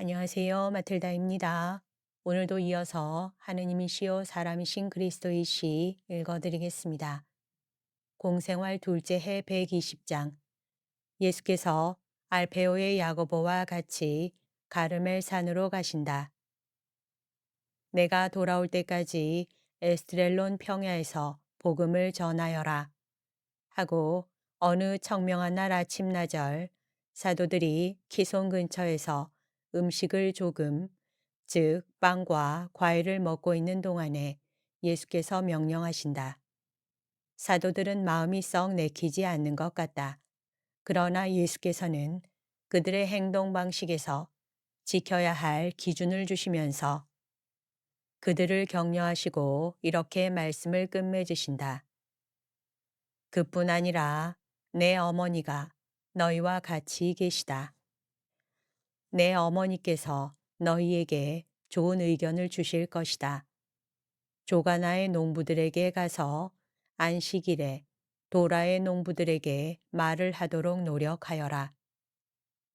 안녕하세요. 마틀다입니다. 오늘도 이어서 하느님이시요 사람이신 그리스도이시 읽어드리겠습니다. 공생활 둘째 해 120장. 예수께서 알페오의 야고보와 같이 가르멜 산으로 가신다. 내가 돌아올 때까지 에스트렐론 평야에서 복음을 전하여라. 하고 어느 청명한 날 아침나절 사도들이 키손 근처에서 음식을 조금, 즉 빵과 과일을 먹고 있는 동안에 예수께서 명령하신다. 사도들은 마음이 썩 내키지 않는 것 같다. 그러나 예수께서는 그들의 행동 방식에서 지켜야 할 기준을 주시면서 그들을 격려하시고 이렇게 말씀을 끝맺으신다. 그뿐 아니라 내 어머니가 너희와 같이 계시다. 내 어머니께서 너희에게 좋은 의견을 주실 것이다. 조가나의 농부들에게 가서 안식일에 도라의 농부들에게 말을 하도록 노력하여라.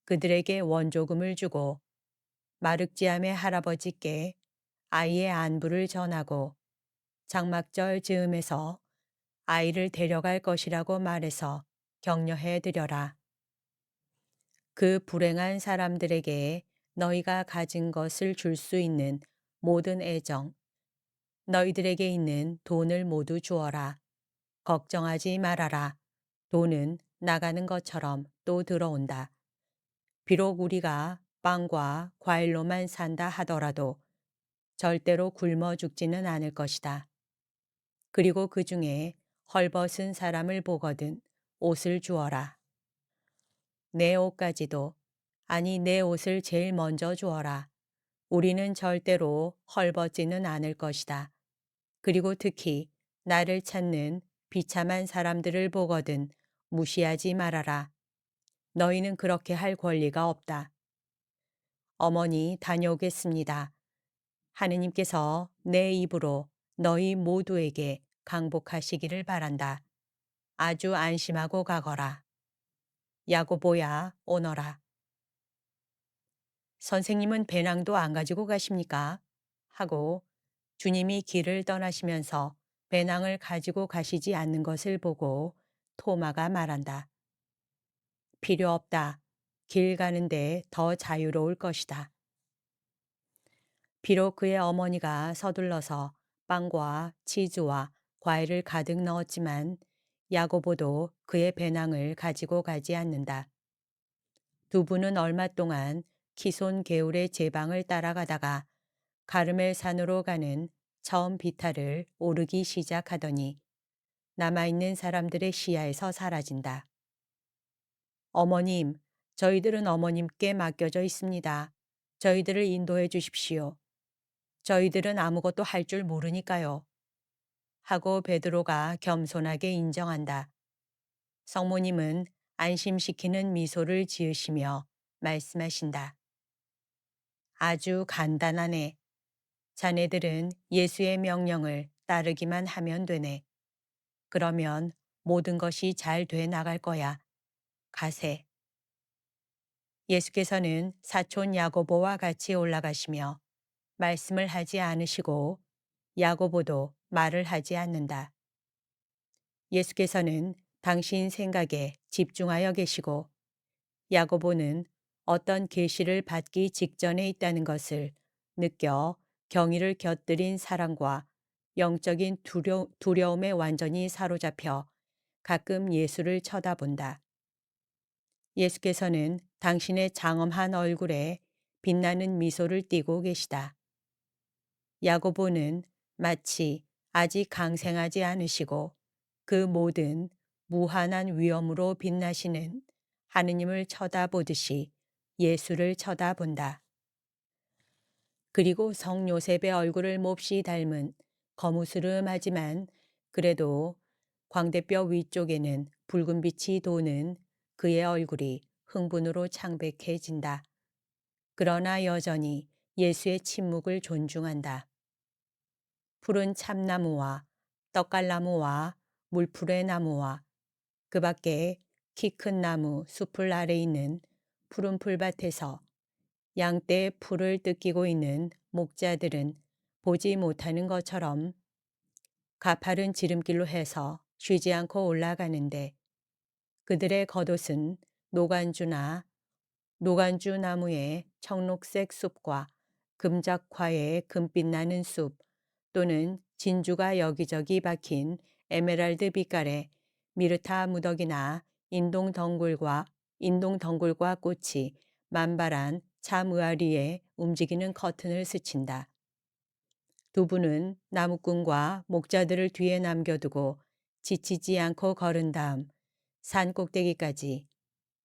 그들에게 원조금을 주고 마륵지암의 할아버지께 아이의 안부를 전하고 장막절 즈음에서 아이를 데려갈 것이라고 말해서 격려해 드려라. 그 불행한 사람들에게 너희가 가진 것을 줄 수 있는 모든 애정, 너희들에게 있는 돈을 모두 주어라. 걱정하지 말아라. 돈은 나가는 것처럼 또 들어온다. 비록 우리가 빵과 과일로만 산다 하더라도 절대로 굶어 죽지는 않을 것이다. 그리고 그 중에 헐벗은 사람을 보거든 옷을 주어라. 내 옷까지도, 아니 내 옷을 제일 먼저 주어라. 우리는 절대로 헐벗지는 않을 것이다. 그리고 특히 나를 찾는 비참한 사람들을 보거든 무시하지 말아라. 너희는 그렇게 할 권리가 없다. 어머니 다녀오겠습니다. 하느님께서 내 입으로 너희 모두에게 강복하시기를 바란다. 아주 안심하고 가거라. 야고보야 오너라. 선생님은 배낭도 안 가지고 가십니까? 하고 주님이 길을 떠나시면서 배낭을 가지고 가시지 않는 것을 보고 토마가 말한다. 필요 없다. 길 가는데 더 자유로울 것이다. 비록 그의 어머니가 서둘러서 빵과 치즈와 과일을 가득 넣었지만 야고보도 그의 배낭을 가지고 가지 않는다. 두 분은 얼마 동안 키손 게울의 제방을 따라가다가 가르멜 산으로 가는 처음 비탈을 오르기 시작하더니 남아있는 사람들의 시야에서 사라진다. 어머님, 저희들은 어머님께 맡겨져 있습니다. 저희들을 인도해 주십시오. 저희들은 아무것도 할 줄 모르니까요. 하고 베드로가 겸손하게 인정한다. 성모님은 안심시키는 미소를 지으시며 말씀하신다. 아주 간단하네. 자네들은 예수의 명령을 따르기만 하면 되네. 그러면 모든 것이 잘 돼 나갈 거야. 가세. 예수께서는 사촌 야고보와 같이 올라가시며 말씀을 하지 않으시고 야고보도 말을 하지 않는다. 예수께서는 당신 생각에 집중하여 계시고 야고보는 어떤 계시를 받기 직전에 있다는 것을 느껴 경의를 곁들인 사랑과 영적인 두려움에 완전히 사로잡혀 가끔 예수를 쳐다본다. 예수께서는 당신의 장엄한 얼굴에 빛나는 미소를 띠고 계시다. 야고보는 마치 아직 강생하지 않으시고 그 모든 무한한 위엄으로 빛나시는 하느님을 쳐다보듯이 예수를 쳐다본다. 그리고 성 요셉의 얼굴을 몹시 닮은 거무스름하지만 그래도 광대뼈 위쪽에는 붉은 빛이 도는 그의 얼굴이 흥분으로 창백해진다. 그러나 여전히 예수의 침묵을 존중한다. 푸른 참나무와 떡갈나무와 물풀의 나무와 그 밖에 키 큰 나무 숲을 아래 있는 푸른 풀밭에서 양떼 풀을 뜯기고 있는 목자들은 보지 못하는 것처럼 가파른 지름길로 해서 쉬지 않고 올라가는데 그들의 겉옷은 노간주나 노간주 나무의 청록색 숲과 금작화의 금빛 나는 숲 또는 진주가 여기저기 박힌 에메랄드 빛깔의 미르타 무더기나 인동덩굴과 꽃이 만발한 참의아리에 움직이는 커튼을 스친다. 두 분은 나무꾼과 목자들을 뒤에 남겨두고 지치지 않고 걸은 다음 산 꼭대기까지,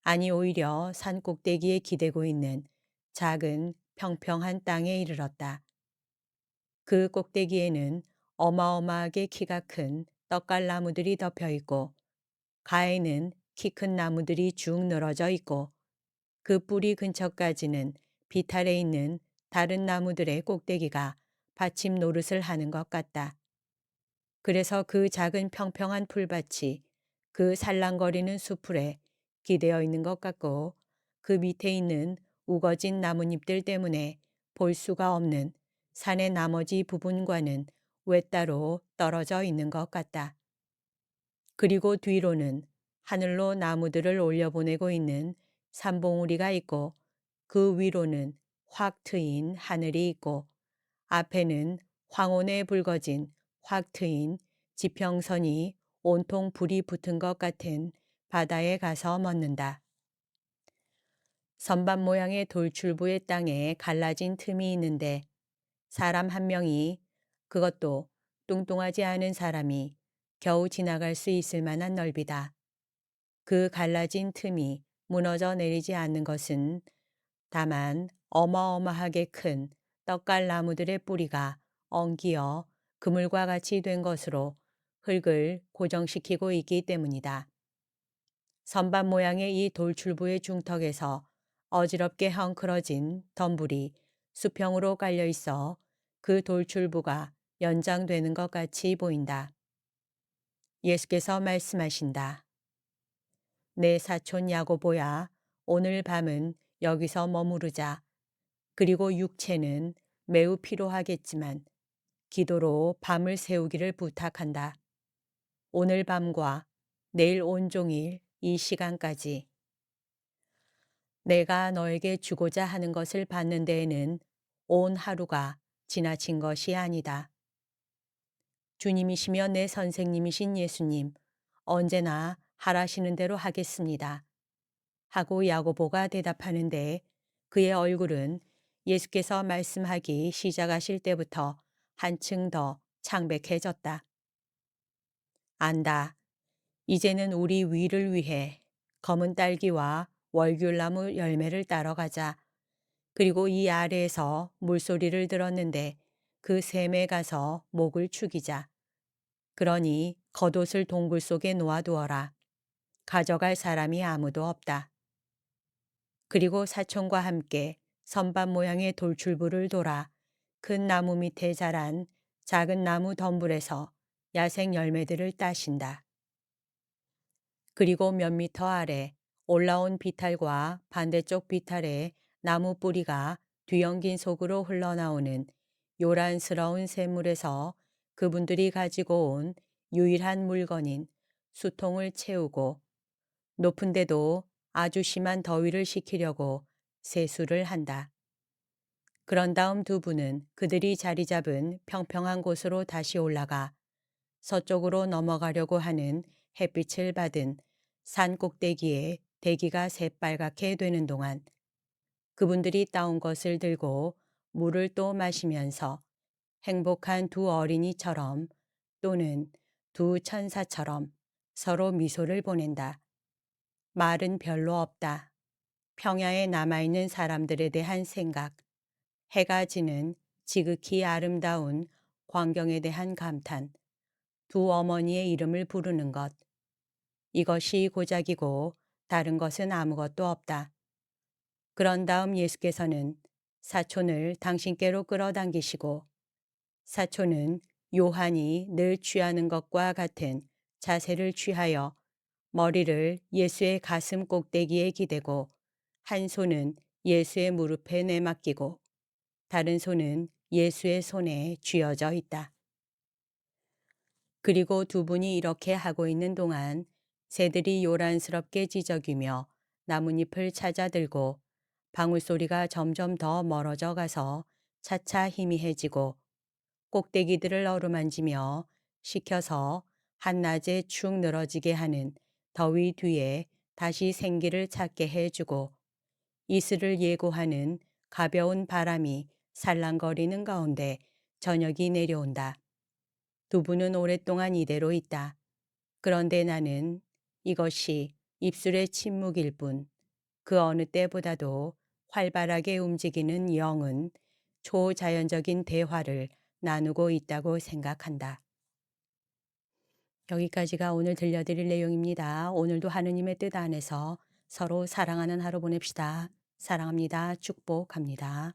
아니 오히려 산 꼭대기에 기대고 있는 작은 평평한 땅에 이르렀다. 그 꼭대기에는 어마어마하게 키가 큰 떡갈나무들이 덮여 있고 가에는 키 큰 나무들이 쭉 늘어져 있고 그 뿌리 근처까지는 비탈에 있는 다른 나무들의 꼭대기가 받침 노릇을 하는 것 같다. 그래서 그 작은 평평한 풀밭이 그 살랑거리는 수풀에 기대어 있는 것 같고 그 밑에 있는 우거진 나뭇잎들 때문에 볼 수가 없는 산의 나머지 부분과는 외따로 떨어져 있는 것 같다. 그리고 뒤로는 하늘로 나무들을 올려보내고 있는 산봉우리가 있고 그 위로는 확 트인 하늘이 있고 앞에는 황혼에 붉어진 확 트인 지평선이 온통 불이 붙은 것 같은 바다에 가서 멎는다. 선반 모양의 돌출부의 땅에 갈라진 틈이 있는데 사람 한 명이, 그것도 뚱뚱하지 않은 사람이 겨우 지나갈 수 있을 만한 넓이다. 그 갈라진 틈이 무너져 내리지 않는 것은 다만 어마어마하게 큰 떡갈나무들의 뿌리가 엉기어 그물과 같이 된 것으로 흙을 고정시키고 있기 때문이다. 선반 모양의 이 돌출부의 중턱에서 어지럽게 헝클어진 덤불이 수평으로 깔려 있어 그 돌출부가 연장되는 것 같이 보인다. 예수께서 말씀하신다. 내 사촌 야고보야, 오늘 밤은 여기서 머무르자. 그리고 육체는 매우 피로하겠지만 기도로 밤을 새우기를 부탁한다. 오늘 밤과 내일 온종일 이 시간까지 내가 너에게 주고자 하는 것을 받는 데에는 온 하루가 지나친 것이 아니다. 주님이시며 내 선생님이신 예수님, 언제나 하라시는 대로 하겠습니다. 하고 야고보가 대답하는데 그의 얼굴은 예수께서 말씀하기 시작하실 때부터 한층 더 창백해졌다. 안다. 이제는 우리 위를 위해 검은 딸기와 월귤나무 열매를 따러 가자. 그리고 이 아래에서 물소리를 들었는데 그 샘에 가서 목을 축이자. 그러니 겉옷을 동굴 속에 놓아두어라. 가져갈 사람이 아무도 없다. 그리고 사촌과 함께 선반 모양의 돌출부를 돌아 큰 나무 밑에 자란 작은 나무 덤불에서 야생 열매들을 따신다. 그리고 몇 미터 아래 올라온 비탈과 반대쪽 비탈에 나무 뿌리가 뒤엉긴 속으로 흘러나오는 요란스러운 샘물에서 그분들이 가지고 온 유일한 물건인 수통을 채우고 높은데도 아주 심한 더위를 식히려고 세수를 한다. 그런 다음 두 분은 그들이 자리 잡은 평평한 곳으로 다시 올라가 서쪽으로 넘어가려고 하는 햇빛을 받은 산 꼭대기에 대기가 새빨갛게 되는 동안 그분들이 따온 것을 들고 물을 또 마시면서 행복한 두 어린이처럼 또는 두 천사처럼 서로 미소를 보낸다. 말은 별로 없다. 평야에 남아있는 사람들에 대한 생각, 해가 지는 지극히 아름다운 광경에 대한 감탄, 두 어머니의 이름을 부르는 것. 이것이 고작이고 다른 것은 아무것도 없다. 그런 다음 예수께서는 사촌을 당신께로 끌어당기시고 사촌은 요한이 늘 취하는 것과 같은 자세를 취하여 머리를 예수의 가슴 꼭대기에 기대고 한 손은 예수의 무릎에 내맡기고 다른 손은 예수의 손에 쥐어져 있다. 그리고 두 분이 이렇게 하고 있는 동안 새들이 요란스럽게 지저귀며 나뭇잎을 찾아들고 방울소리가 점점 더 멀어져 가서 차차 희미해지고 꼭대기들을 어루만지며 식혀서 한낮에 축 늘어지게 하는 더위 뒤에 다시 생기를 찾게 해주고 이슬을 예고하는 가벼운 바람이 살랑거리는 가운데 저녁이 내려온다. 두 분은 오랫동안 이대로 있다. 그런데 나는 이것이 입술의 침묵일 뿐 그 어느 때보다도 활발하게 움직이는 영은 초자연적인 대화를 나누고 있다고 생각한다. 여기까지가 오늘 들려드릴 내용입니다. 오늘도 하느님의 뜻 안에서 서로 사랑하는 하루 보냅시다. 사랑합니다. 축복합니다.